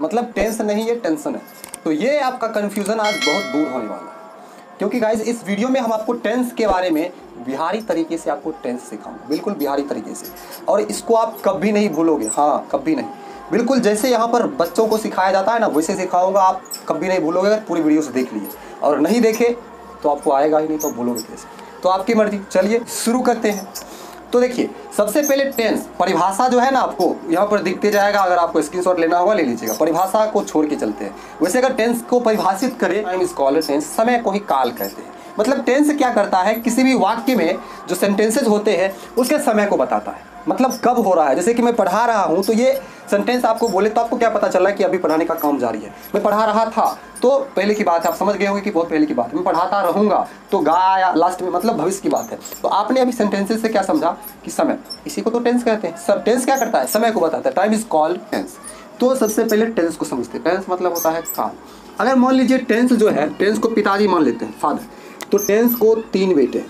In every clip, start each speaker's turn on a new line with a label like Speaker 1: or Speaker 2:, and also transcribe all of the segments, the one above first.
Speaker 1: मतलब टेंस नहीं, ये टेंशन है। तो ये आपका कन्फ्यूज़न आज बहुत दूर होने वाला है, क्योंकि गाइज इस वीडियो में हम आपको टेंस के बारे में बिहारी तरीके से आपको टेंस सिखाऊंगा, बिल्कुल बिहारी तरीके से, और इसको आप कभी नहीं भूलोगे। हाँ, कभी नहीं, बिल्कुल जैसे यहाँ पर बच्चों को सिखाया जाता है ना, वैसे सिखाऊंगा, आप कभी नहीं भूलोगे। अगर पूरी वीडियो से देख लीजिए, और नहीं देखे तो आपको आएगा ही नहीं, तो भूलोगे कैसे? तो आपकी मर्जी। चलिए शुरू करते हैं। तो देखिए, सबसे पहले टेंस परिभाषा जो है ना, आपको यहाँ पर दिखते जाएगा, अगर आपको स्क्रीनशॉट लेना होगा ले लीजिएगा। परिभाषा को छोड़ के चलते हैं। वैसे अगर टेंस को परिभाषित करें, टाइम इज कॉल्ड टेंस, समय को ही काल कहते हैं। मतलब टेंस क्या करता है, किसी भी वाक्य में जो सेंटेंसेज होते हैं उसके समय को बताता है, मतलब कब हो रहा है। जैसे कि मैं पढ़ा रहा हूँ, तो ये सेंटेंस आपको बोले तो आपको क्या पता चल रहा है कि अभी पढ़ाने का काम जारी है। मैं पढ़ा रहा था, तो पहले की बात है, आप समझ गए होंगे कि बहुत पहले की बात है। मैं पढ़ाता रहूँगा, तो गा आया लास्ट में, मतलब भविष्य की बात है। तो आपने अभी सेंटेंसेस से क्या समझा कि समय, इसी को तो टेंस कहते हैं। सब टेंस क्या करता है, समय को बताता है। Time is called tense. तो सबसे पहले टेंस को समझते हैं। टेंस मतलब होता है काल। अगर मान लीजिए टेंस जो है, टेंस को पिताजी मान लेते हैं, फादर, तो टेंस को 3 बेटे।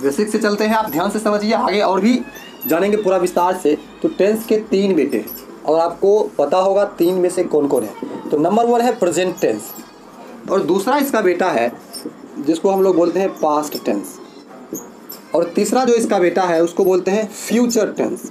Speaker 1: बेसिक से चलते हैं, आप ध्यान से समझिए, आगे और भी जानेंगे पूरा विस्तार से। तो टेंस के 3 बेटे हैं, और आपको पता होगा 3 में से कौन कौन है। तो नंबर 1 है प्रेजेंट टेंस, और दूसरा इसका बेटा है जिसको हम लोग बोलते हैं पास्ट टेंस, और तीसरा जो इसका बेटा है उसको बोलते हैं future tense.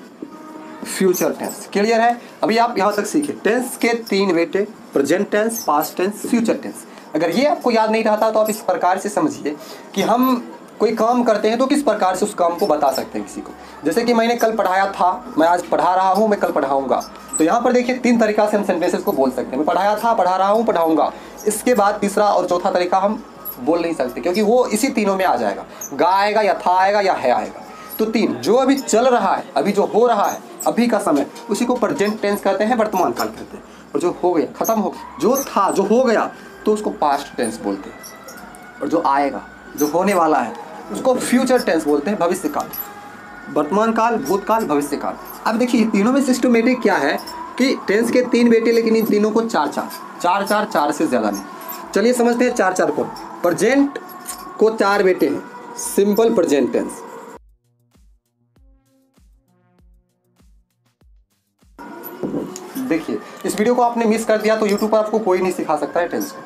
Speaker 1: Future tense clear है? अभी आप यहाँ तक सीखे। टेंस के 3 बेटे, present tense, past tense, future tense. अगर ये आपको याद नहीं रहता तो आप इस प्रकार से समझिए कि हम कोई काम करते हैं तो किस प्रकार से उस काम को बता सकते हैं किसी को। जैसे कि मैंने कल पढ़ाया था, मैं आज पढ़ा रहा हूँ, मैं कल पढ़ाऊँगा। तो यहाँ पर देखिए 3 तरीका से हम सेंटेंसेस को बोल सकते हैं। मैं पढ़ाया था, पढ़ा रहा हूँ, पढ़ाऊँगा। इसके बाद तीसरा और चौथा तरीका हम बोल नहीं सकते, क्योंकि वो इसी तीनों में आ जाएगा। गा आएगा, या था आएगा, या है आएगा। तो 3 जो अभी चल रहा है, अभी जो हो रहा है, अभी का समय, उसी को प्रेजेंट टेंस कहते हैं, वर्तमान काल कहते हैं। और जो हो गया, खत्म हो गया, जो था, जो हो गया, तो उसको पास्ट टेंस बोलते हैं। और जो आएगा, जो होने वाला है, उसको फ्यूचर टेंस बोलते हैं, भविष्य काल। वर्तमान काल, भूतकाल, भविष्य काल। अब देखिए तीनों में सिस्टमेटिक क्या है कि टेंस के 3 बेटे, लेकिन इन तीनों को 4 से ज़्यादा नहीं। चलिए समझते हैं 4 को। प्रेजेंट को 4 बेटे हैं, सिंपल प्रेजेंट टेंस। देखिए इस वीडियो को आपने मिस कर दिया तो यूट्यूब पर आपको कोई नहीं सिखा सकता है टेंस को,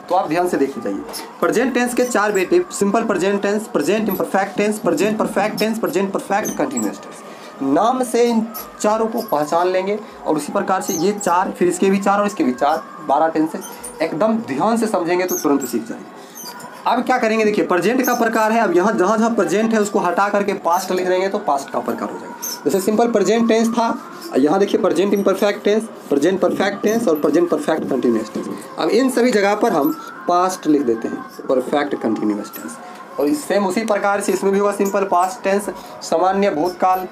Speaker 1: तो आप ध्यान से देखिए जाइए। प्रेजेंट टेंस के 4 बेटे, simple present tense, present imperfect tense, present perfect tense, present perfect continuous tense. नाम से इन 4 को पहचान लेंगे, और उसी प्रकार से ये 4, फिर इसके भी 4 और इसके भी 4, 12 टेंसेस एकदम ध्यान से समझेंगे तो तुरंत सीख जाएंगे। अब क्या करेंगे, देखिए प्रेजेंट का प्रकार है। अब यहाँ जहाँ जहाँ प्रेजेंट है उसको हटा करके पास्ट लिख देंगे तो पास्ट का प्रकार हो जाएगा। जैसे सिंपल प्रेजेंट टेंस था, यहाँ देखिए present imperfect tense, present perfect tense और प्रेजेंट परफेक्ट कंटिन्यूअस टेंस। अब इन सभी जगह पर हम पास्ट लिख देते हैं, परफेक्ट कंटिन्यूअस टेंस। और सेम उसी प्रकार से इसमें भी होगा सिंपल पास्ट टेंस, सामान्य भूतकाल,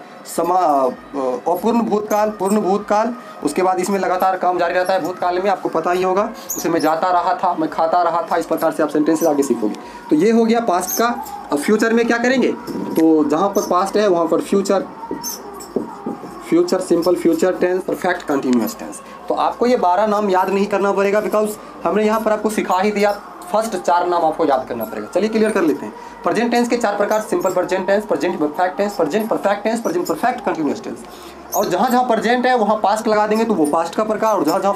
Speaker 1: अपूर्ण भूतकाल, पूर्ण भूतकाल। उसके बाद इसमें लगातार काम जारी रहता है। भूतकाल में आपको पता ही होगा, उसे मैं जाता रहा था, मैं खाता रहा था, इस प्रकार से आप सेंटेंसेस आगे सीखोगे। तो ये हो गया पास्ट का। अब फ्यूचर में क्या करेंगे, तो जहाँ पर पास्ट है वहाँ पर future, simple future tense, perfect continuous tense. तो आपको ये 12 नाम याद नहीं करना पड़ेगा, बिकॉज हमने यहाँ पर आपको सिखा ही दिया। फर्स्ट 4 नाम आपको याद करना पड़ेगा। चलिए क्लियर कर लेते हैं। प्रेजेंट टेंस के 4 प्रकार, simple present tense, present perfect tense, present perfect tense, present perfect continuous tense. और जहाँ जहाँ प्रेजेंट है वहाँ पास्ट लगा देंगे तो वो पास्ट का प्रकार, और जहाँ जहाँ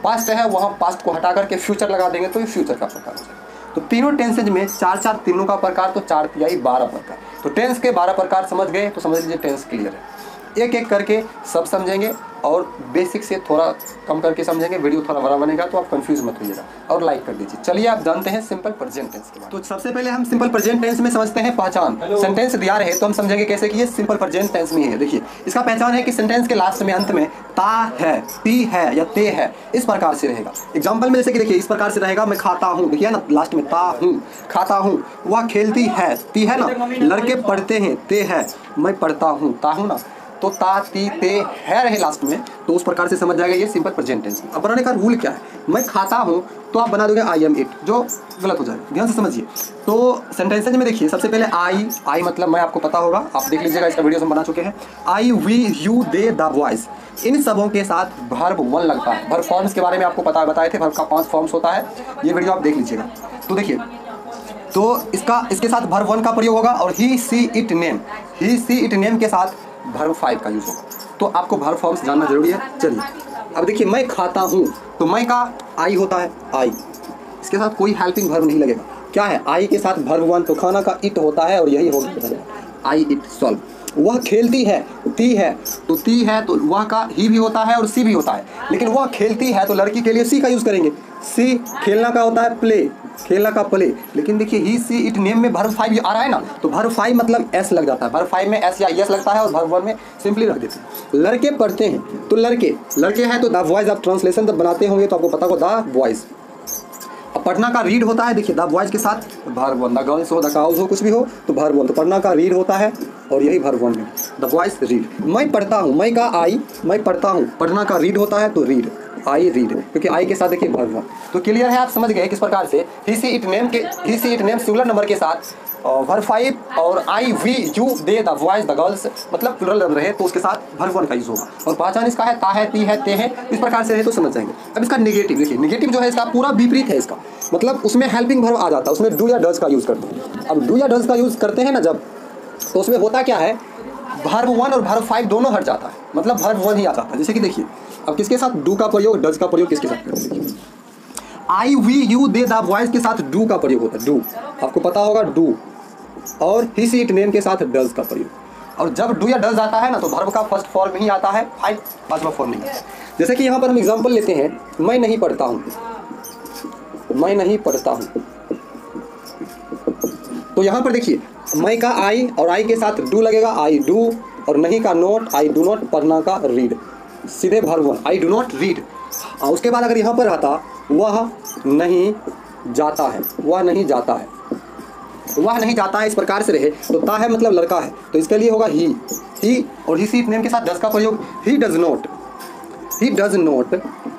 Speaker 1: पास्ट है वहाँ पास्ट को हटा करके फ्यूचर लगा देंगे तो ये फ्यूचर का प्रकार हो जाएगा। तो तीनों टेंसेज में 4 तीनों का प्रकार, तो 4 तिहाई 12 प्रकार। तो टेंस के 12 प्रकार समझ गए तो समझ लीजिए टेंस क्लियर है। एक एक करके सब समझेंगे, और बेसिक से थोड़ा कम करके समझेंगे। वीडियो थोड़ा बड़ा बनेगा तो आप कंफ्यूज मत होइएगा, और लाइक कर दीजिए। चलिए आप जानते हैं सिंपल प्रेजेंट टेंस के बारे में। तो सबसे पहले हम सिंपल प्रेजेंट टेंस में समझते हैं पहचान। सेंटेंस दिया रहे तो हम समझेंगे कैसे कि ये सिंपल प्रेजेंट टेंस में है। देखिए इसका पहचान है कि सेंटेंस के लास्ट में, अंत में ता है, ती है या ते है, इस प्रकार से रहेगा। एग्जाम्पल में जैसे कि देखिए इस प्रकार से रहेगा, मैं खाता हूँ, देखिए ना लास्ट में ता हूँ, खाता हूँ। वह खेलती है, ती है ना, लड़के पढ़ते हैं, ते है, मैं पढ़ता हूँ, ता हूँ ना, तो ता ती ते है रहे लास्ट में, तो उस प्रकार से समझ जाएगा ये सिंपल प्रेजेंट टेंस। अब बनाने का रूल क्या है, मैं खाता हूँ तो आप बना दोगे आई एम इट, जो गलत हो जाएगा। ध्यान से समझिए। तो सेंटेंसेज में देखिए सबसे पहले आई मतलब मैं, आपको पता होगा, आप देख लीजिएगा, इसका वीडियो हम बना चुके हैं। I, we, you, they, the boys, इन सबों के साथ वर्ब 1 लगता है। वर्ब फॉर्म्स के बारे में आपको बताए थे, वर्ब का 5 फॉर्म्स होता है, ये वीडियो आप देख लीजिएगा। तो देखिए, तो इसके साथ वर्ब 1 का प्रयोग होगा, और he, she, it, name, he, she, it, name के साथ वर्ब 5 का यूज होगा। तो आपको वर्ब फॉर्म्स जानना जरूरी है। चलिए अब देखिए मैं खाता हूँ, तो मैं का आई होता है, आई, इसके साथ कोई हेल्पिंग वर्ब नहीं लगेगा। क्या है, आई के साथ वर्ब वन, तो खाना का इट होता है और यही होगा आई इट सॉल्व। वह खेलती है, ती है, तो ती है तो वह का ही भी होता है और सी भी होता है, लेकिन वह खेलती है तो लड़की के लिए सी का यूज़ करेंगे। सी खेलना का होता है प्ले, खेलना का प्ले, लेकिन देखिए ही सी इट नेम में वर्ब फाइव आ रहा है ना, तो वर्ब फाइव मतलब एस लग जाता है, वर्ब फाइव में एस या एस लगता है और वर्ब वन में सिंपली रख देते हैं। लड़के पढ़ते हैं, तो लड़के लड़के हैं तो द वॉइस आप ट्रांसलेशन जब बनाते होंगे तो आपको पता होगा द वॉइस। अब पढ़ना का रीड होता है, देखिए द वॉइस के साथ वर्ब वन, द गर्ल्स हो, द काउज हो, कुछ भी हो तो वर्ब वन, तो पढ़ना का रीड होता है और यही वर्ब वन में द वॉइस रीड। मैं पढ़ता हूँ, मैं का आई, मैं पढ़ता हूँ, पढ़ना का रीड होता है तो रीड, आई रीड, क्योंकि आई के साथ देखिए वर्ब वन। तो क्लियर है, आप समझ गए किस प्रकार से he she it name singular number के साथ वर्ब फाइव और I we you they the voice the girls मतलब प्लुरल रहे तो उसके साथ वर्ब वन का यूज होगा। और पहचान इसका है ता है, ती है, ते है, इस प्रकार से रहे तो समझ जाएंगे। अब इसका नेगेटिव देखिए, नेगेटिव जो है इसका पूरा विपरीत है, इसका मतलब उसमें हेल्पिंग वर्ब आ जाता है, उसमें डू या डज का यूज करते हैं। अब डू या डज का यूज करते हैं ना जब, तो उसमें होता क्या है, वर्ब वन और वर्ब फाइव दोनों हट जाता है, मतलब वर्ब वन ही आ जाता है। जैसे कि देखिए अब किसके साथ डू का प्रयोग, डज का प्रयोग किसके साथ करते हैं, I we you they the voice के साथ डू का प्रयोग होता है, डू आपको पता होगा डू, और ही सी इट नेम के साथ डज का प्रयोग। और जब डू या डज आता है ना तो वर्ब का फर्स्ट फॉर्म ही आता है, फाइव पांचवा फॉर्म नहीं आता। जैसे कि यहाँ पर हम एग्जांपल लेते हैं, मैं नहीं पढ़ता हूँ, मैं नहीं पढ़ता हूँ, तो यहाँ पर देखिए मैं का आई और आई के साथ डू लगेगा, आई डू, और नहीं का नोट, आई डू नॉट, पढ़ना का रीड, सीधे verb one, I do not read. उसके बाद अगर यहाँ पर आता वह नहीं जाता है, वह नहीं जाता है, वह नहीं जाता है, इस प्रकार से रहे तो ता है मतलब लड़का है, तो इसके लिए होगा ही और ही सी इट नेम के साथ डज का प्रयोग, ही does not, he does not.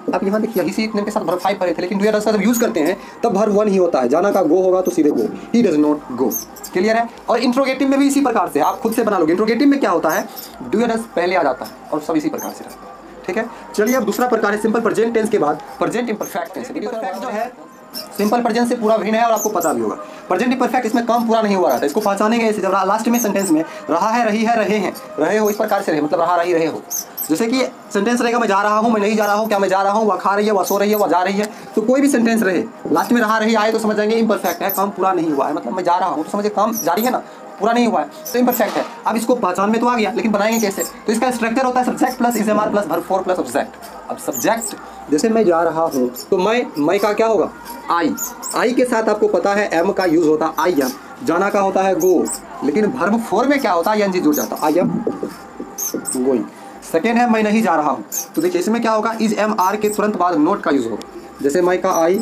Speaker 1: अब यहाँ देखिए ही सी इट नेम के साथ वर्ब फाइव पढ़े थे, लेकिन डू या डज का जब यूज करते हैं तब वर्ब वन ही होता है, जाना का गो होगा तो सीधे go, he does not go. Clear है। और इंट्रोगेटिव में भी इसी प्रकार से आप खुद से बना लोगे। इंट्रोगेटिव में क्या होता है, डू या डज पहले आ जाता है और सब इसी प्रकार से रहता है। ठीक है, चलिए अब दूसरा प्रकार है सिंपल प्रेजेंट टेंस के बाद प्रेजेंट इम्परफेक्ट टेंस। जो है सिंपल प्रेजेंट से पूरा भिन्न है और आपको पता भी होगा। प्रेजेंट इम्परफेक्ट इसमें काम पूरा नहीं हुआ रहता, इसको पहचानेंगे ऐसे जब लास्ट में सेंटेंस में रहा है, रही है, रहे हैं, रहे हो, इस प्रकार से रहे मतलब रहा रही रहे हो। जैसे कि सेंटेंस रहेगा मैं जा रहा हूँ, मैं नहीं जा रहा हूँ, क्या मैं जा रहा हूँ, वह खा रही है, वह सो रही है, वह जा रही है, तो कोई भी सेंटेंस रहे लास्ट में रहा रही आए तो समझ जाएंगे इम्परफेक्ट है, काम पूरा नहीं हुआ है। मतलब मैं जा रहा हूँ तो समझिए काम जारी है ना, पूरा नहीं हुआ है तो इम्परफेक्ट है। अब इसको पहचान में तो आ गया, लेकिन बनाएंगे कैसे, तो इसका स्ट्रक्चर होता है subject plus is plus verb four plus object. अब सब्जेक्ट जैसे मैं जा रहा हूँ तो मैं का क्या होगा, आई के साथ आपको पता है एम का यूज होता है, आई एम, जाना का होता है गो, लेकिन वर्ब फोर में क्या होता है, एन जी जुड़ जाता है, आई एम गोइंग। सेकेंड है मैं नहीं जा रहा हूँ, तो देखिए इसमें क्या होगा, इज एम आर के तुरंत बाद नोट का यूज होगा, जैसे मैं का आई,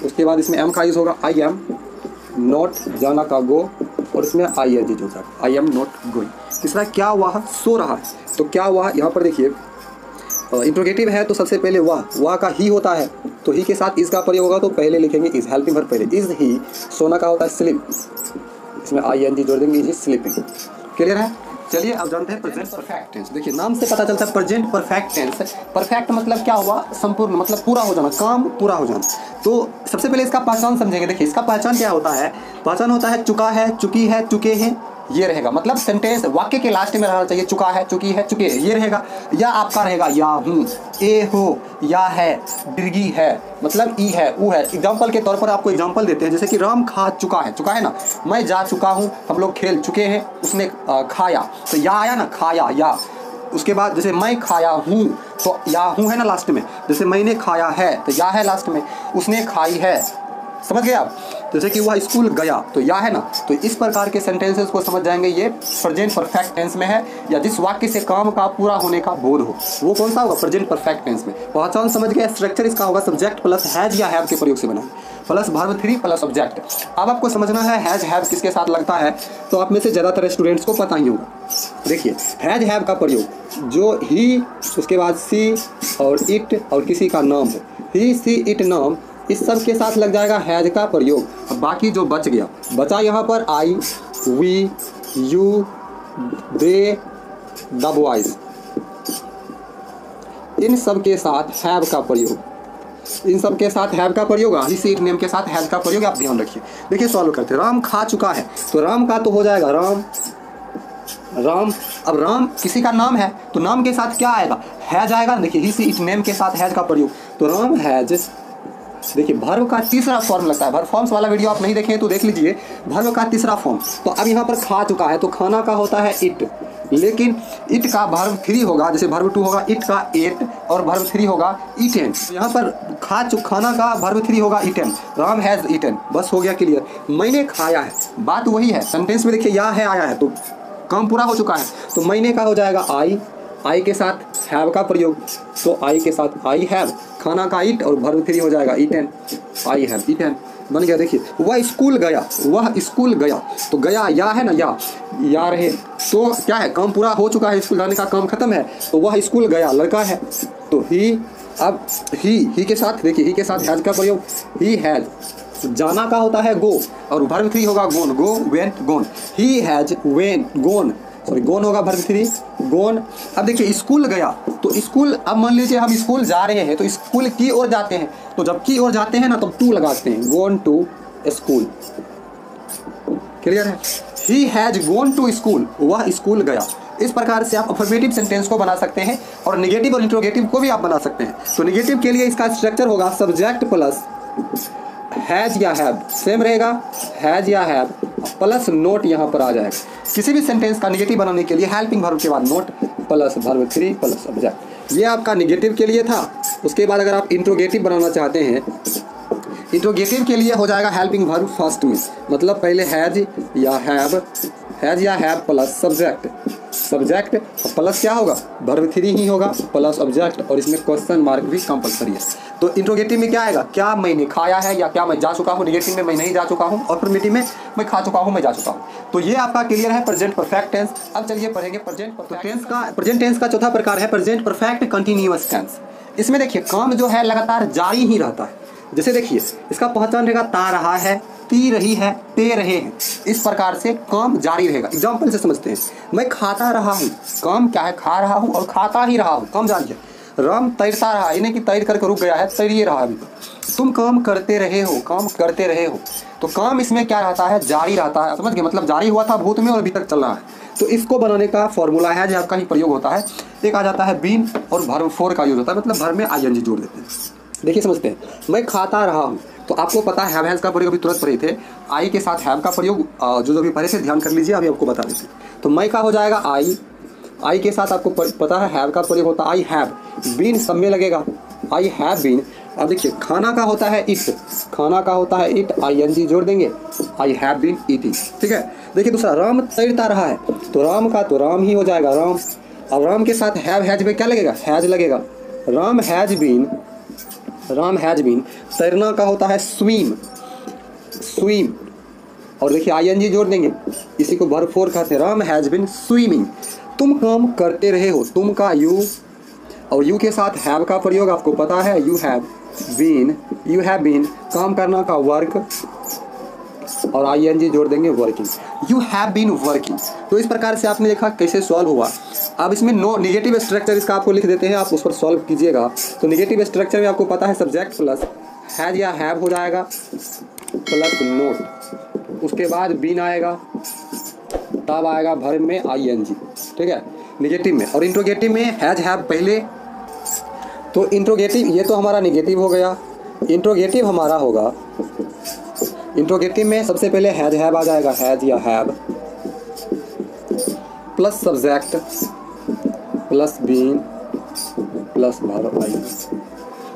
Speaker 1: उसके बाद इसमें एम का यूज होगा, आई एम नॉट, जाना का गो, और इसमें आई एन जी जुड़ जाता, आई एम नॉट गोइंग। तीसरा क्या हुआ, सो रहा है, तो क्या हुआ यहाँ पर देखिए इंट्रोगेटिव है तो सबसे पहले वाह का ही होता है, तो ही के साथ इस का प्रयोग होगा तो पहले लिखेंगे इज, हेल्पिंग वर्ब पहले, इज ही। सोना का होता है स्लिप, इसमें आई एन जी जोड़ देंगे, इज स्लीपिंग। क्लियर है। चलिए अब जानते हैं प्रेजेंट परफेक्ट टेंस। देखिए नाम से पता चलता है प्रेजेंट परफेक्ट टेंस। परफेक्ट मतलब क्या हुआ, संपूर्ण, मतलब पूरा हो जाना, काम पूरा हो जाना। तो सबसे पहले इसका पहचान समझेंगे। देखिए इसका पहचान क्या होता है, पहचान होता है चुका है, चुकी है, चुके हैं, ये रहेगा। मतलब सेंटेंस वाक्य के लास्ट में रहना चाहिए चुका है, चुकी है, चुके हैं, ये रहेगा। या आपका रहेगा या हूँ, ए हो, या है, दीर्घी है, मतलब ई है, ऊ है। एग्जाम्पल के तौर पर आपको एग्जाम्पल देते हैं, जैसे कि राम खा चुका है, चुका है ना, मैं जा चुका हूँ, हम लोग खेल चुके हैं, उसने खाया, तो या आया ना, खाया या। उसके बाद जैसे मैं खाया हूँ, तो या हूँ है ना लास्ट में, जैसे मैंने खाया है तो या है लास्ट में, उसने खाई है, समझ गए आप। जैसे कि वह स्कूल गया तो या है ना। तो इस प्रकार के सेंटेंसेस को समझ जाएंगे ये प्रेजेंट परफेक्ट टेंस में है, या जिस वाक्य से काम का पूरा होने का बोध हो वो कौन सा होगा, प्रेजेंट परफेक्ट टेंस में। पहचान समझ गए। स्ट्रक्चर इसका होगा सब्जेक्ट प्लस हैज या हैव के प्रयोग से बना plus verb three plus object. अब आपको समझना है हैज हैव किसके साथ लगता है, तो आप में से ज़्यादातर स्टूडेंट्स को पता ही होगा। देखिए हैज हैव का प्रयोग जो ही, उसके बाद सी और इट और किसी का नाम हो, ही सी इट नाम, इस सब के साथ लग जाएगा हैज का प्रयोग। अब बाकी जो बच गया, बचा यहाँ पर I, we, you, they, the boys, इन सब के साथ हैव का प्रयोग, इन सब के साथ हैव का प्रयोग, इसी इट नेम के साथ हैव का प्रयोग, आप ध्यान रखिए। देखिए सॉल्व करते हैं। राम खा चुका है, तो राम का तो हो जाएगा राम, राम। अब राम किसी का नाम है तो नाम के साथ क्या आएगा, हैज आएगा। देखिए ही सी इट नेम के साथ हैज का प्रयोग, तो राम हैज। देखिए वर्ब का तीसरा फॉर्म लगता है, वर्ब फॉर्म्स वाला वीडियो आप नहीं देखें तो देख लीजिए, वर्ब का तीसरा फॉर्म। तो अब यहाँ पर खा चुका है तो खाना का होता है इट, लेकिन इट का वर्ब 3 होगा, जैसे वर्ब 2 होगा इट का एट और वर्ब 3 होगा ईटेन। यहाँ पर खाना का वर्ब 3 होगा ईटेन, राम हैज ईटेन। बस हो गया क्लियर, मैंने खाया है। बात वही है, सेंटेंस में देखिए या है आया है तो काम पूरा हो चुका है, तो मैंने का हो जाएगा आई के साथ हैव का प्रयोग, तो आई के साथ आई हैव, खाना का इट और वर्ब 3 हो जाएगा ईटेन, आई हैव ईटेन। बन गया। देखिए वह स्कूल गया, वह स्कूल गया, तो गया या है ना, या रहे तो क्या है, काम पूरा हो चुका है, स्कूल जाने का काम खत्म है, तो वह स्कूल गया, लड़का है तो ही। अब ही के साथ देखिए, ही के साथ हैज का प्रयोग, ही हैज। जाना का होता है गो और वर्ब 3 होगा gone, go went gone, he has went gone, sorry gone होगा वर्ब 3 गोन। अब देखिए स्कूल गया, तो स्कूल, अब मान लीजिए हम स्कूल जा रहे हैं तो स्कूल की ओर जाते हैं, तो जब की ओर जाते हैं ना तो टू लगाते हैं, गोन टू स्कूल। क्लियर है, he has gone to school, वह स्कूल गया। इस प्रकार से आप अफर्मेटिव सेंटेंस को बना सकते हैं और नेगेटिव और इंट्रोगेटिव को भी आप बना सकते हैं। तो नेगेटिव के लिए इसका स्ट्रक्चर होगा सब्जेक्ट प्लस हैज या हैव, सेम रहेगा, हैज या हैव प्लस नोट यहाँ पर आ जाएगा। किसी भी सेंटेंस का नेगेटिव बनाने के लिए हेल्पिंग वर्ब के बाद note plus verb 3 plus subject. ये आपका नेगेटिव के लिए था। उसके बाद अगर आप इंट्रोगेटिव बनाना चाहते हैं, इंट्रोगेटिव के लिए हो जाएगा हेल्पिंग वर्ब फर्स्ट में, मतलब पहले हैज या हैव प्लस सब्जेक्ट प्लस क्या होगा, वर्ब 3 ही होगा प्लस ऑब्जेक्ट, और इसमें क्वेश्चन मार्क भी कंपलसरी है। तो इंट्रोगेटिव में क्या आएगा, क्या मैंने खाया है या क्या मैं जा चुका हूँ। नेगेटिव में मैं नहीं जा चुका हूँ, और अफर्मेटिव में मैं खा चुका हूँ, मैं जा चुका हूँ। तो ये आपका क्लियर है प्रेजेंट परफेक्ट टेंस। अब चलिए पढ़ेंगे प्रेजेंट टेंस का चौथा प्रकार है प्रेजेंट परफेक्ट कंटिन्यूअस टेंस। इसमें देखिए काम जो है लगातार जारी ही रहता है। जैसे देखिए इसका पहचान रहेगा ता रहा है, ती रही है, ते रहे हैं, इस प्रकार से काम जारी रहेगा। एग्जाम्पल से समझते हैं, मैं खाता रहा हूँ, काम क्या है, खा रहा हूँ और खाता ही रहा हूँ, काम जारी है। राम तैरता रहा, इन्हें कि तैर करके रुक गया है, तैरिए रहा अभी तक। तुम काम करते रहे हो, काम करते रहे हो, तो काम इसमें क्या रहता है, जारी रहता है। समझ गए, मतलब जारी हुआ था भूत में और अभी तक चल रहा है। तो इसको बनाने का फॉर्मूला है जो आपका ही प्रयोग होता है। एक आ जाता है बीन और वर्ब 4 का यूज होता है, मतलब वर्ब में आईएनजी जोड़ देते हैं। देखिए समझते हैं, मैं खाता रहा हूँ, तो आपको पता है हैव हैज का प्रयोग अभी तुरंत पढ़े थे। आई के साथ हैव का प्रयोग जो भी पढ़े थे ध्यान कर लीजिए, अभी आपको बता देते। तो मैं का हो जाएगा आई के साथ आपको पता है हैव का प्रयोग होता है आई हैव, बीन सब में लगेगा आई हैव बीन। अब देखिए खाना का होता है इट, आईएनजी जोड़ देंगे, आई हैव बीन ईटिंग। ठीक है, देखिए दूसरा राम तैरता रहा है, तो राम का तो राम ही हो जाएगा राम। अब राम के साथ हैव हैज में क्या लगेगा, हैज लगेगा, राम हैज बीन। तैरना का होता है स्विम, और देखिए आईएनजी जोड़ देंगे, इसी को वर्ब 4 कहते हैं, राम हैज बीन स्विमिंग। तुम काम करते रहे हो, तुम का यू, और यू के साथ हैव का प्रयोग आपको पता है, यू हैव बीन। काम करना का वर्क, और आईएनजी जोड़ देंगे working, you have been working. तो इस प्रकार से आपने देखा कैसे सॉल्व हुआ। अब इसमें नो नेगेटिव स्ट्रक्चर इसका आपको लिख देते हैं, आप उस पर सॉल्व कीजिएगा। तो नेगेटिव स्ट्रक्चर में आपको पता है सब्जेक्ट प्लस हैज या हैव हो जाएगा प्लस नोट, उसके बाद बीन आएगा, तब आएगा वर्ब में आईएनजी। ठीक है, नेगेटिव में। और इंट्रोगेटिव में हैज हैव पहले, तो इंट्रोगेटिव ये तो हमारा नेगेटिव हो गया। इंट्रोगेटिव हमारा होगा, इंट्रोगेटिव में सबसे पहले हैज हैव आ जाएगा, हैज या have plus subject plus been plus verb ING.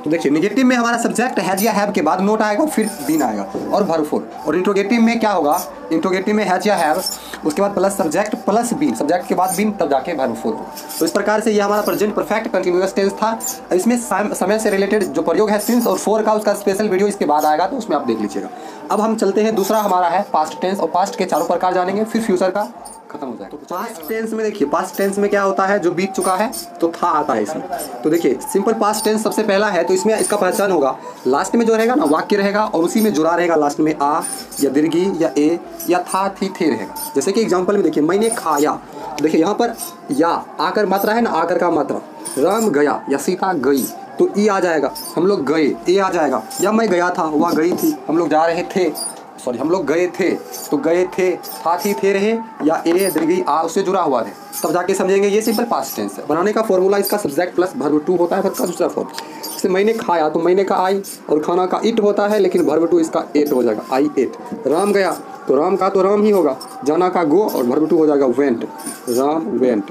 Speaker 1: तो देखिए नेगेटिव में हमारा सब्जेक्ट हैज या हैव के बाद नोट आएगा, फिर बीन आएगा और वर्ब 4। और इंट्रोगेटिव में क्या होगा, इंट्रोगेटिव में हैज या हैव, उसके बाद plus subject plus been, subject के बाद बीन, तब जाके वर्ब 4 होगा। तो इस प्रकार से ये हमारा प्रेजेंट परफेक्ट कंटिन्यूअस टेंस था। इसमें समय से रिलेटेड जो प्रयोग है सिंस और फॉर का, उसका स्पेशल वीडियो इसके बाद आएगा, तो उसमें आप देख लीजिएगा। अब हम चलते हैं, दूसरा हमारा है पास्ट टेंस, और पास्ट के चारों प्रकार जानेंगे, फिर फ्यूचर का खत्म हो जाएगा। तो पास्ट टेंस में देखिए, पास्ट टेंस में क्या होता है, जो बीत चुका है तो था आता है इसमें। तो देखिए सिंपल पास्ट टेंस सबसे पहला है, तो इसमें इसका पहचान होगा, लास्ट में जो रहेगा ना वाक्य रहेगा और उसी में जुड़ा रहेगा लास्ट में आ या दीर्घी या ए या था थी थे रहेगा। जैसे कि एग्जांपल में देखिए, मैंने खाया, देखिए यहाँ पर या आकर मात्रा है ना, आकर का मात्रा, राम गया या सीता गई, तो ई आ जाएगा, हम लोग गए, ए आ जाएगा, या मैं गया था, वह गई थी, हम लोग जा रहे थे, सॉरी हम लोग गए थे, तो गए थे था थी थे रहे या ए दीर्घी आ उससे जुड़ा हुआ है, तब जाके समझेंगे ये सिंपल पास्ट टेंस है। बनाने का फॉर्मूला इसका सब्जेक्ट प्लस वर्ब टू होता है, वर्ब का दूसरा फॉर्म। जैसे मैंने खाया तो मैंने का आई और खाना का इट होता है, लेकिन वर्ब टू इसका एट हो जाएगा, आई एट। राम गया तो राम का तो राम ही होगा, जाना का गो और वर्ब टू हो जाएगा वेंट, राम वेंट।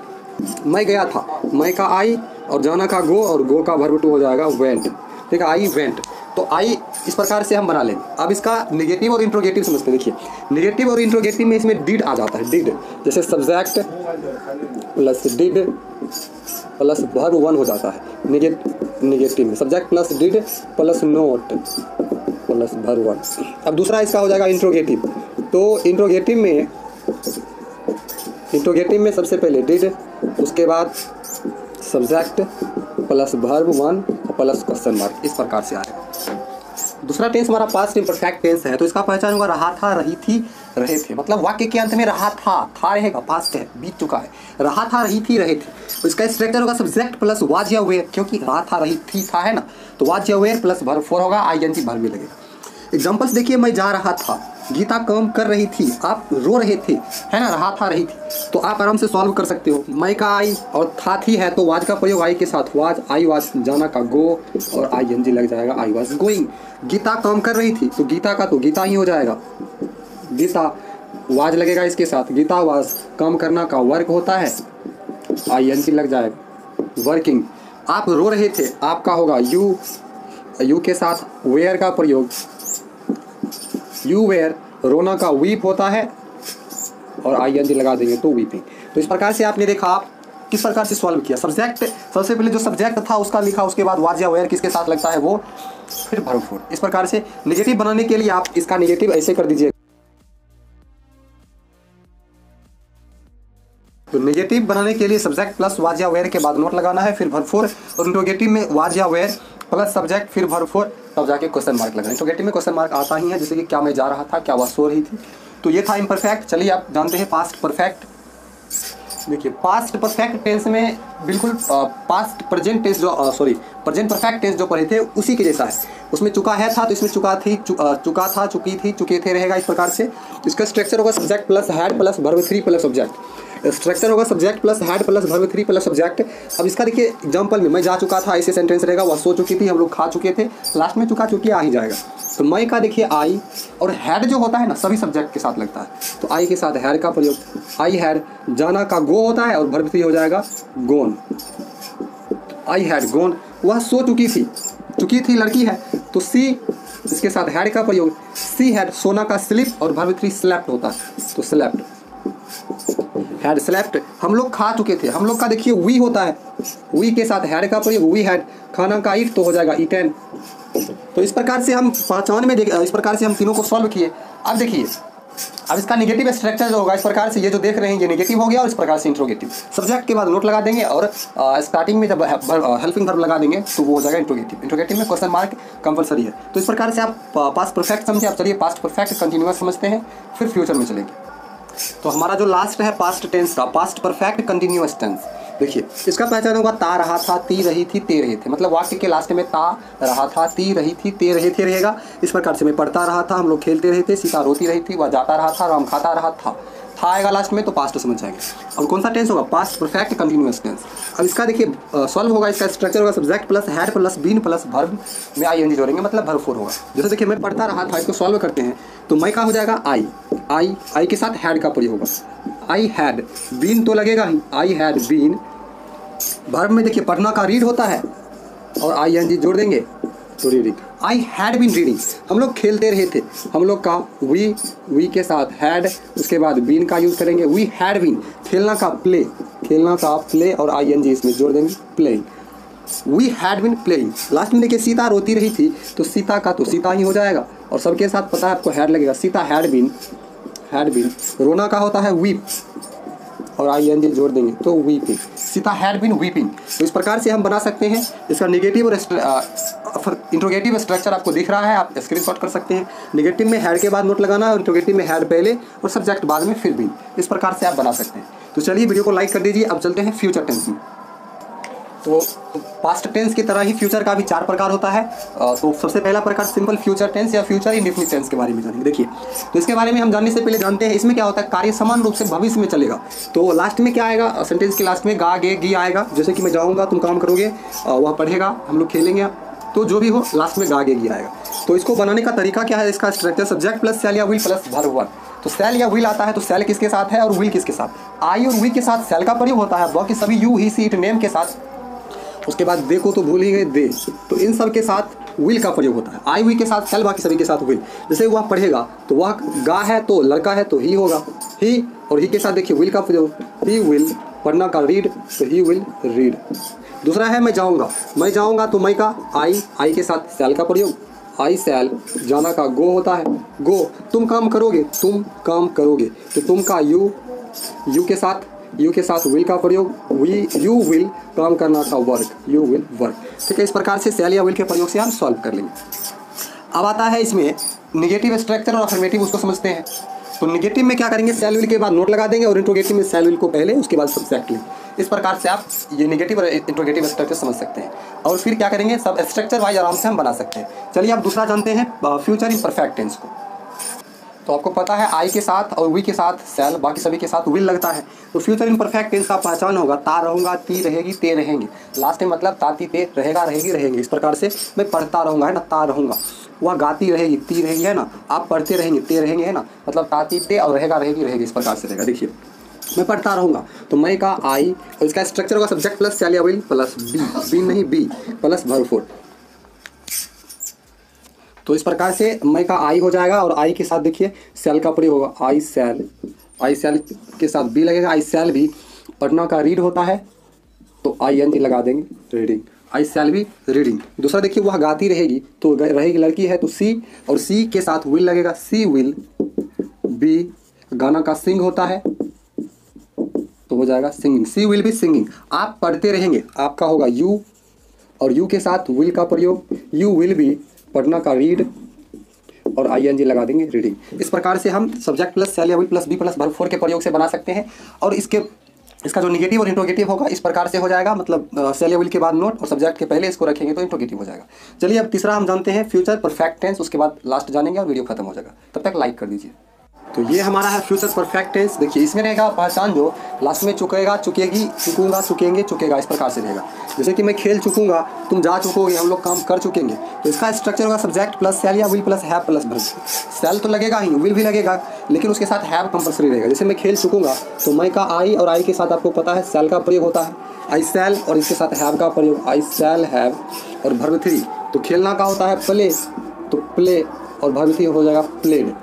Speaker 1: मैं गया था, मैं का आई और जाना का गो और गो का वर्ब टू हो जाएगा वेंट, ठीक है, आई वेंट। तो आई इस प्रकार से हम बना लेंगे। अब इसका नेगेटिव और इंट्रोगेटिव समझते हैं। देखिए नेगेटिव और इंट्रोगेटिव में इसमें डिड आ जाता है, डिड जैसे subject plus did plus verb one हो जाता है नेगेटिव में, subject plus did plus note plus verb one. अब दूसरा इसका हो जाएगा इंट्रोगेटिव। तो इंट्रोगेटिव में सबसे पहले डिड, उसके बाद subject plus verb one plus question mark, इस प्रकार से आएगा। दूसरा टेंस हमारा पास्ट इम्परफेक्ट टेंस है, तो इसका पहचान होगा रहा था, रही थी, रहे थे। मतलब वाक्य के अंत में रहा था रहेगा, पास्ट है, बीत चुका है। रहा था, रही थी, रहे थे। तो इसका स्ट्रक्चर होगा सब्जेक्ट प्लस वाज या वेयर, क्योंकि रहा था, रही थी, था है ना, तो वाज या वेयर प्लस वर्ब फोर होगा, आईएनजी वर्ब भी लगेगा। एग्जाम्पल्स देखिए, मैं जा रहा था, गीता काम कर रही थी, आप रो रहे थे, है ना, रहा था, रही थी। तो आप आराम से सॉल्व कर सकते हो। मैं का आई और था थी है, तो वाज का प्रयोग आई के साथ, वाज, आई वाज, जाना का गो और आईएनजी लग जाएगा, आई वाज गोइंग। गीता काम कर रही थी, तो गीता का तो गीता ही हो जाएगा, गीता वाज लगेगा इसके साथ, गीता वाज, काम करना का वर्क होता है, आईएनजी लग जाएगा, वर्किंग। आप रो रहे थे, आपका होगा यू के साथ वेयर का प्रयोग, यू वेयर, रोना का वीप होता है और आईएनजी लगा देंगे तो वीपिंग। तो इस प्रकार से आपने देखा आप किस प्रकार से सॉल्व किया। सब्जेक्ट सबसे पहले जो सब्जेक्ट था उसका लिखा, उसके बाद वाज या वेयर किसके साथ लगता है वो, फिर वर्ब फोर। इस प्रकार से नेगेटिव बनाने के लिए आप इसका नेगेटिव ऐसे कर दीजिए। तो नेगेटिव बनाने के लिए सब्जेक्ट प्लस वाज या वेयर के बाद नोट लगाना है, फिर वर्ब फोर, और इंट्रोगेटिव में वाज या वेयर प्लस सब्जेक्ट फिर वर्ब फोर, तब जाके क्वेश्चन मार्क लगना है। इंट्रोगेटिव में क्वेश्चन मार्क आता ही है, जैसे कि क्या मैं जा रहा था, क्या वह सो रही थी। तो ये था इम्परफेक्ट। चलिए आप जानते हैं पास्ट परफेक्ट। देखिए पास्ट परफेक्ट टेंस में बिल्कुल पास्ट प्रेजेंट टेंस जो प्रेजेंट परफेक्ट टेंस जो पढ़े थे उसी के जैसा है। उसमें चुका है था, तो इसमें चुका थी, चुका था, चुकी थी, चुके थे रहेगा, इस प्रकार से। इसका स्ट्रक्चर होगा subject plus had plus verb three plus subject. Structure होगा subject plus had plus verb three plus subject. अब इसका देखिए एग्जांपल में मैं जा चुका था, ऐसे सेंटेंस रहेगा, वह सो चुकी थी, हम लोग खा चुके थे, लास्ट में चुका चुकी आ ही जाएगा। तो मैं का देखिए आई, और हैड जो होता है ना सभी सब्जेक्ट के साथ लगता है, तो आई के साथ हैड का प्रयोग, आई हैड। जाना का गो होता है और वर्ब थ्री हो जाएगा गोन, आई हैड गोन। वह सो चुकी थी लड़की है, तो सी इसके साथ हैड का प्रयोग, सी हैड। सोना का स्लिप और वर्ब थ्री स्लेप्ट होता है, तो स्लेप्ट, हैड स्लेप्ट। हम लोग खा चुके थे, हम लोग का देखिए वी होता है, वी के साथ हैड का प्रयोग, वी हैड। खाना का ईट तो हो जाएगा ईटेन। तो इस प्रकार से हम पहचान में इस प्रकार से हम तीनों को सॉल्व किए। अब देखिए अब इसका नेगेटिव स्ट्रक्चर जो होगा इस प्रकार से, ये जो देख रहे हैं ये नेगेटिव हो गया, और इस प्रकार से इंट्रोगेटिव। सब्जेक्ट के बाद नोट लगा देंगे, और स्टार्टिंग में जब हेल्पिंग वर्ब लगा देंगे तो वो हो जाएगा इंट्रोगेटिव। इंट्रोगेटिव में क्वेश्चन मार्क कंपलसरी है। तो इस प्रकार से आप पास्ट परफेक्ट समझे। अब चलिए पास्ट परफेक्ट कंटिन्यूअस समझते हैं, फिर फ्यूचर में चलेंगे। तो हमारा जो लास्ट है पास्ट टेंस का, पास्ट परफेक्ट कंटिन्यूअस टेंस। देखिए इसका पहचान होगा ता रहा था, ती रही थी, ते रहे थे। मतलब वाक्य के लास्ट में ता रहा था, ती रही थी, ते रहे थे रहेगा। इस प्रकार से मैं पढ़ता रहा था, हम लोग खेलते रहे थे, सीता रोती रही थी, वह जाता रहा था, राम खाता रहा था आएगा लास्ट में, तो पास्ट समझ जाएंगे। और कौन सा टेंस होगा, पास्ट परफेक्ट कंटिन्यूअस टेंस। अब इसका देखिए सॉल्व होगा, इसका स्ट्रक्चर होगा subject plus had plus been plus verb में आईएनजी जोड़ेंगे, मतलब वर्ब फोर होगा। जैसे देखिए मैं पढ़ता रहा था, इसको सॉल्व करते हैं, तो मैं का हो जाएगा आई के साथ हैड का प्रयोग होगा, आई हैड। बीन तो लगेगा ही, आई हैड बीन। वर्ब में देखिए पढ़ना का रीड होता है, और आईएनजी जोड़ देंगे तो reading, I had been reading. हम लोग खेलते रहे थे, हम लोग का वी के साथ हैड, उसके बाद बीन का यूज़ करेंगे, वी हैड बीन। खेलना का प्ले और आईएनजी इसमें जोड़ देंगे, playing, we had been playing. Last में देखिए सीता रोती रही थी, तो सीता का तो सीता ही हो जाएगा, और सबके साथ पता है आपको हैड लगेगा, सीता हैड बीन। रोना का होता है वीप, और आईएनजी जोड़ देंगे तो weeping, Sita had been weeping. तो इस प्रकार से हम बना सकते हैं। इसका नेगेटिव और इंट्रोगेटिव स्ट्रक्चर आपको दिख रहा है, आप स्क्रीनशॉट कर सकते हैं। नेगेटिव में हैड के बाद नोट लगाना है, इंट्रोगेटिव में हैड पहले और सब्जेक्ट बाद में फिर बीन। इस प्रकार से आप बना सकते हैं। तो चलिए वीडियो को लाइक कर दीजिए। अब चलते हैं फ्यूचर टेंस में। तो पास्ट टेंस की तरह ही फ्यूचर का भी 4 प्रकार होता है। तो सबसे पहला प्रकार सिंपल फ्यूचर टेंस या फ्यूचर इंडेफिनिट टेंस के बारे में जानेंगे। देखिए, तो इसके बारे में हम जानने से पहले जानते हैं इसमें क्या होता है। कार्य समान रूप से भविष्य में चलेगा, तो लास्ट में क्या आएगा, सेंटेंस के लास्ट में गा गे गी आएगा। जैसे कि मैं जाऊँगा, तुम काम करोगे, वह पढ़ेगा, हम लोग खेलेंगे, तो जो भी हो लास्ट में गा गे गी आएगा। तो इसको बनाने का तरीका क्या है, इसका स्ट्रक्चर सब्जेक्ट प्लस सेल या विल प्लस वर्ब 1। तो सेल या विल आता है तो सेल किसके साथ है और विल किसके साथ। आई और वी के साथ सेल का प्रयोग होता है, बाकी सभी you he she it name के साथ। उसके बाद देखो तो भूल ही गए दे, तो इन सब के साथ विल का प्रयोग होता है। आई वी के साथ सेल, बाकी सभी के साथ विल। जैसे वह पढ़ेगा तो वह गा है तो लड़का है तो ही होगा, ही, और ही के साथ देखिए विल का प्रयोग, ही विल। पढ़ना का रीड तो ही विल रीड। दूसरा है मैं जाऊँगा तो मैं का आई के साथ सेल का प्रयोग, आई सेल। जाना का गो होता है, गो। तुम काम करोगे तो तुम का यू के साथ विल का प्रयोग, यू विल। काम करना का वर्क, यू विल वर्क। ठीक है, इस प्रकार से सेल या विल के प्रयोग से हम सॉल्व कर लेंगे। अब आता है इसमें निगेटिव स्ट्रक्चर और अफर्मेटिव, उसको समझते हैं। तो निगेटिव में क्या करेंगे, सेल विल के बाद नोट लगा देंगे, और इंट्रोगेटिव में सेल विल को पहले उसके बाद सब्जेक्ट लेंगे। इस प्रकार से आप ये निगेटिव और इंट्रोगेटिव स्ट्रक्चर समझ सकते हैं। और फिर क्या करेंगे, सब स्ट्रक्चर वाइज आराम से हम बना सकते हैं। चलिए आप दूसरा जानते हैं फ्यूचर इन परफेक्ट टेंस को। तो आपको पता है आई के साथ और वी के साथ सेल, बाकी सभी के साथ विल लगता है। तो फ्यूचर इन परफेक्ट टेंस का पहचान होगा, ता रहूँगा, ती रहेगी, ते रहेंगे। लास्ट में मतलब ताती ते रहेगा, रहेगी, रहेंगे। इस प्रकार से मैं पढ़ता रहूँगा, है ना, ता रहूँगा। वह गाती रहेगी, ती रहेगी, है ना। आप पढ़ते रहेंगे, ते रहेंगे, है ना, मतलब ताती ते और रहेगा, रहेगी, रहेगी। इस प्रकार से रहेगा। देखिए, मैं पढ़ता रहूँगा तो मैं का आई, और इसका स्ट्रक्चर होगा सब्जेक्ट प्लस सेल या विल प्लस बी नहीं बी प्लस वर्ब 4। तो इस प्रकार से मैं का आई हो जाएगा, और आई के साथ देखिए सेल का प्रयोग होगा, आई सेल के साथ बी लगेगा, आई सेल भी। पढ़ना का रीड होता है तो आई एन जी लगा देंगे, रीडिंग। आई सेल भी रीडिंग। दूसरा देखिए, वह गाती रहेगी तो रहेगी, लड़की है तो सी, और सी के साथ विल लगेगा, सी विल बी। गाना का सिंग होता है तो हो जाएगा singing, she will be singing. आप पढ़ते रहेंगे, आपका होगा यू, और यू के साथ विल का प्रयोग, यू विल बी। पढ़ना का रीड और आई एन जी लगा देंगे, रीडिंग। इस प्रकार से हम सब्जेक्ट प्लस सेल या will plus be plus verb 4 के प्रयोग से बना सकते हैं। और इसका जो निगेटिव और इंट्रोगेटिव होगा इस प्रकार से हो जाएगा, मतलब सेल या विल के बाद नोट और सब्जेक्ट के पहले इसको रखेंगे तो इंट्रोगेटिव हो जाएगा। चलिए अब तीसरा हम जानते हैं फ्यूचर परफेक्ट टेंस, उसके बाद लास्ट जानेंगे और वीडियो खत्म हो जाएगा। तब तक लाइक कर दीजिए। तो ये हमारा है फ्यूचर परफेक्ट टेंस। देखिए, इसमें रहेगा पहचान जो लास्ट में चुकेगा, चुकेगी, चुकूंगा, चुकेंगे, चुकेगा। इस प्रकार से रहेगा। जैसे कि मैं खेल चुकूंगा, तुम जा चुकोगे, हम लोग काम कर चुकेंगे। तो इसका स्ट्रक्चर होगा सब्जेक्ट प्लस सेल या will plus have plus verb. Shall तो लगेगा ही, विल भी लगेगा, लेकिन उसके साथ हैव कंपल्सरी रहेगा। जैसे मैं खेल चुकूंगा तो मैं का आई, और आई के साथ आपको पता है सेल का प्रयोग होता है, आई सेल, और इसके साथ हैव का प्रयोग, आई सेल हैव। और वर्ब 3 तो खेलना का होता है प्ले, तो प्ले, और वर्ब 3 हो जाएगा प्लेड।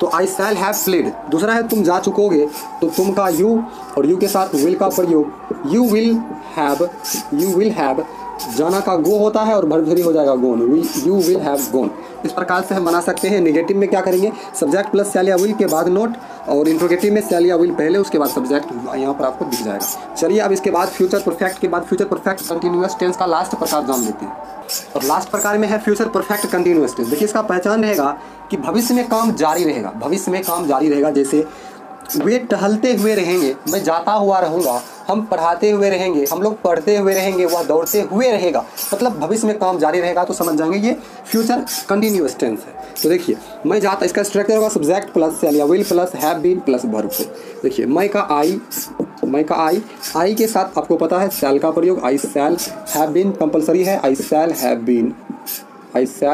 Speaker 1: तो आई शैल हैव प्लेड। दूसरा है तुम जा चुकोगे, तो तुम का यू, और यू के साथ विल का प्रयोग, यू विल हैव। जाना का गो होता है, और वर्ब 3 हो जाएगा गोन, यू विल हैव गोन। इस प्रकार से हम बना सकते हैं। नेगेटिव में क्या करेंगे, सब्जेक्ट प्लस सेल या विल के बाद नोट, और इंट्रोगेटिव में सेल या विल पहले, उसके बाद सब्जेक्ट यहाँ पर आपको दिख जाएगा। चलिए अब इसके बाद फ्यूचर परफेक्ट के बाद फ्यूचर परफेक्ट कंटिन्यूअस टेंस का लास्ट प्रकार जान लेते हैं। और लास्ट प्रकार में है फ्यूचर परफेक्ट कंटिन्यूअस टेंस। देखिए, इसका पहचान रहेगा कि भविष्य में काम जारी रहेगा, भविष्य में काम जारी रहेगा। जैसे वे टहलते हुए रहेंगे, मैं जाता हुआ रहूँगा, हम पढ़ाते हुए रहेंगे, हम लोग पढ़ते हुए रहेंगे, वह दौड़ते हुए रहेगा, मतलब भविष्य में काम जारी रहेगा। तो समझ जाएंगे ये फ्यूचर कंटिन्यूअस टेंस है। तो देखिए, मैं जाता, इसका स्ट्रक्चर होगा सब्जेक्ट प्लस सेल या will plus have been plus verb 4। देखिए, मैं का आई के साथ आपको पता है सेल का प्रयोग, आई सेल हैव बीन कंपल्सरी है, आई सेल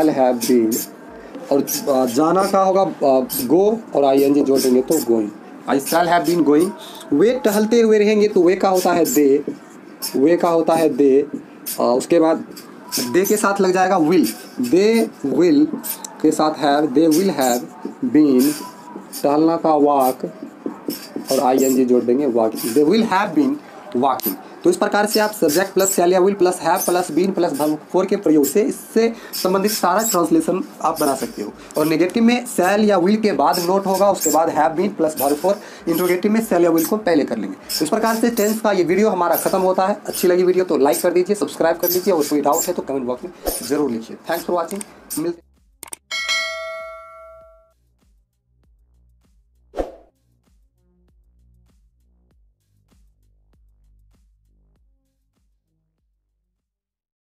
Speaker 1: हैव बीन। और जाना का होगा गो, और आई एन जी जोड़ देंगे तो going, I shall have been going. वे टहलते हुए रहेंगे, तो वे का होता है दे, उसके बाद दे के साथ लग जाएगा विल, दे विल के साथ have, they will have been. टहलना का वॉक, और आई एन जी जोड़ देंगे walking, they will have been walking. तो इस प्रकार से आप सब्जेक्ट प्लस सेल या will plus have plus been plus verb 4 के प्रयोग से इससे संबंधित सारा ट्रांसलेशन आप बना सकते हो। और नेगेटिव में सेल या विल के बाद नोट होगा, उसके बाद have been plus verb 4। Interrogative में सेल या विल को पहले कर लेंगे। इस प्रकार से टेंस का ये वीडियो हमारा खत्म होता है। अच्छी लगी वीडियो तो लाइक कर दीजिए, सब्सक्राइब कर लीजिए, और कोई डाउट है तो कमेंट बॉक्स में जरूर लिखिए। Thanks for watching. मिलते